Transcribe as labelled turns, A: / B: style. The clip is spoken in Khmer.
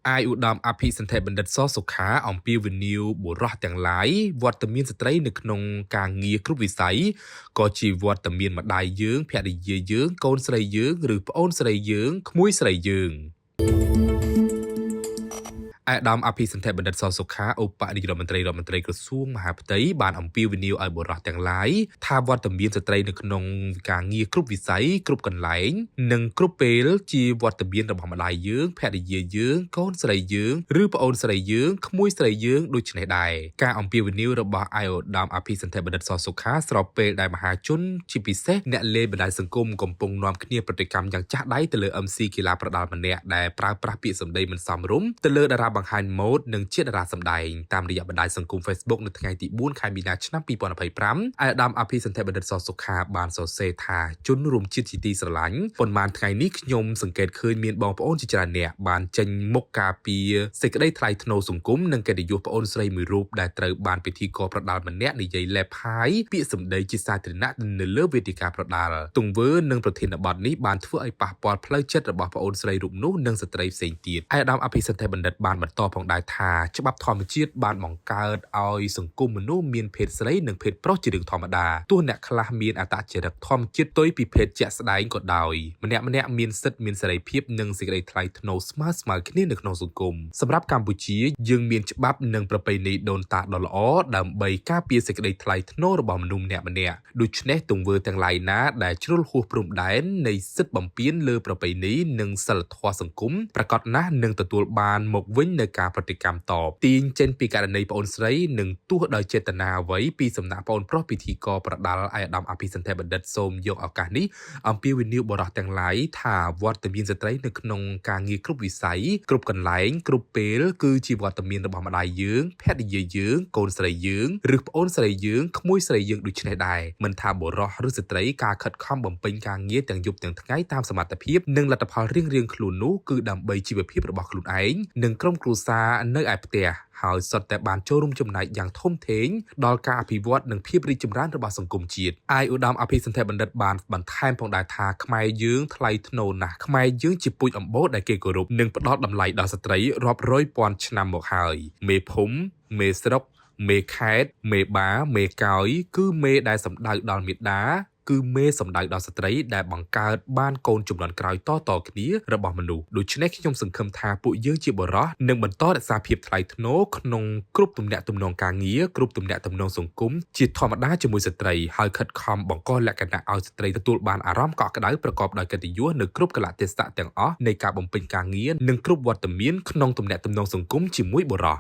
A: អាយឧត្តមអភិសន្ធិបណ្ឌិត ស សុខាអំពីវិនិយោគបុរសទាំងឡាយវត្តមានស្ត្រីនៅក្នុងការងារគ្រប់វិស័យក៏ជាវត្តមានម្ដាយយើងភរិយាយើងកូនស្រីយើងឬប្អូនស្រីយើងក្មួយស្រីយើងអាដាមអភិសន្ធិបណ្ឌិត ស សុខាឧបនាយករដ្ឋមន្ត្រីក្រសួងមហាផ្ទៃបានអំពាវនាវឲ្យបុរសទាំងឡាយថាវត្តមានស្ត្រីនៅក្នុងការងារគ្រប់វិស័យគ្រប់កន្លែងនិងគ្រប់ពេលជាវត្តមានរបស់ម្ដាយយើងភរិយាយើងកូនស្រីយើងឬប្អូនស្រីយើងក្មួយស្រីយើងដូចនេះដែរការអំពាវនាវរបស់អាយឧត្តមអភិសន្ធិបណ្ឌិត ស សុខាស្របពេលដែលមហាជនជាពិសេសអ្នកលេងបណ្ដាញសង្គមកំពុងនាំគ្នាប្រតិកម្មយ៉ាងចាស់ដៃទៅលើ MC កីឡាប្រដាល់ម្នាក់ដែលប្រើប្រាស់ពាក្យសម្ដីមិនសមរម្យទៅលើតារាបង្ហាញម៉ូដនិងជាតារាសម្ដែងតាមរយៈបណ្ដាញសង្គម Facebook នៅថ្ងៃទី4ខែមីនាឆ្នាំ2025អាដាមអភិសន្ធិបណ្ឌិត ស សុខាបានសរសេរថាជនរួមជាតិជាទីស្រឡាញ់ប៉ុន្មានថ្ងៃនេះខ្ញុំសង្កេតឃើញមានបងប្អូនជាច្រើនអ្នកបានចេញមុខការពារសេចក្តីថ្លៃថ្នូរសង្គមនិងកិត្តិយសប្អូនស្រីមួយរូបដែលត្រូវបានពិធីករប្រដាល់ម្នាក់និយាយលេបហាយពាក្យសម្ដីជាសាធារណៈនៅលើវេទិកាប្រដាល់ទង្វើនិងប្រធានបទនេះបានធ្វើឲ្យប៉ះពាល់ផ្លូវចិត្តរបស់ប្អូនស្រីរូបនោះនិងស្ត្រីផ្សេងទៀតអាដាមអភិសន្ធិបណ្ឌិតបានបន្តផងដែរថាច្បាប់ធម្មជាតិបានបង្កើតឲ្យសង្គមមនុស្សមានភេទស្រីនិងភេទប្រុសជារឿងធម្មតាទោះអ្នកខ្លះមានអត្តចរិតធម្មជាតិផ្ទុយពីភេទជាក់ស្ដែងក៏ដោយម្នាក់មានសិទ្ធិមានសេរីភាពនិងសេចក្តីថ្លៃថ្នូរស្មើគ្នានៅក្នុងសង្គមសម្រាប់កម្ពុជាយើងមានច្បាប់និងប្រពៃណីដូនតាដ៏ល្អដើម្បីការពារសេចក្តីថ្លៃថ្នូររបស់មនុស្សម្នាក់ដូច្នេះទង្វើទាំងឡាយណាដែលជ្រុលហួសព្រំដែននៃសិទ្ធិបំពានលើប្រពៃណីនិងសិលធម៌សង្គមប្រកាសណាស់នឹងទទួលបានមកវិញនៅការប្រតិកម្មតបទាញចេញពីករណីប្អូនស្រីនិងទោះដោយចេតនាអ្វីពីសំណាក់ប្អូនប្រុសពិធីករប្រដាល់អាយដាមអភិសន្ធិបណ្ឌិតសូមយកឱកាសនេះអំពាវនាវបរិសុទ្ធទាំងឡាយថាវត្តមានស្ត្រីនៅក្នុងការងារគ្រប់វិស័យគ្រប់កន្លែងគ្រប់ពេលគឺជាវត្តមានរបស់ម្ដាយយើងភរិយាយើងកូនស្រីយើងឬប្អូនស្រីយើងក្មួយស្រីយើងដូចនេះដែរមិនថាបុរសឬស្ត្រីការខិតខំបំពេញការងារទាំងយប់ទាំងថ្ងៃតាមសមត្ថភាពនិងលទ្ធផលរៀងៗខ្លួននោះគឺដើម្បីជីវភាពរបស់ខ្លួនឯងនិងក្រុមគ្រួសារនៅឯផ្ទះហើយសុទ្ធតែបានចូលរួមចំណែកយ៉ាងធំធេងដល់ការអភិវឌ្ឍនិងភាពរីកចម្រើនរបស់សង្គមជាតិអាយឧត្តមអភិសន្ធិបណ្ឌិតបានបន្ថែមផងដែរថាខ្មែរយើងថ្លៃថ្នូរណាស់ខ្មែរយើងជាពូជអម្បូរដែលគេគោរពនិងផ្ដល់តម្លៃដល់ស្ត្រីរាប់រយពាន់ឆ្នាំមកហើយមេភូមិមេស្រុកមេខេត្តមេបាមេកោយគឺមេដែលសម្ដៅដល់មាតាគឺមេសម្ដៅដល់ស្ត្រីដែលបង្កើតបានកូនជំនាន់ក្រោយតគ្នារបស់មនុស្សដូច្នេះខ្ញុំសង្ឃឹមថាពួកយើងជាបុរសនឹងបន្តរក្សាភាពថ្លៃថ្នូរក្នុងគ្រប់ទំនាក់ទំនងការងារគ្រប់ទំនាក់ទំនងសង្គមជាធម្មតាជាមួយស្ត្រីហើយខិតខំបង្កលក្ខណៈឲ្យស្ត្រីទទួលបានអារម្មណ៍កក់ក្ដៅប្រកបដោយកិត្តិយសនៅគ្រប់កលៈទេសៈទាំងអស់នៃការបំពេញការងារនិងគ្រប់វត្តមានក្នុងទំនាក់ទំនងសង្គមជាមួយបុរស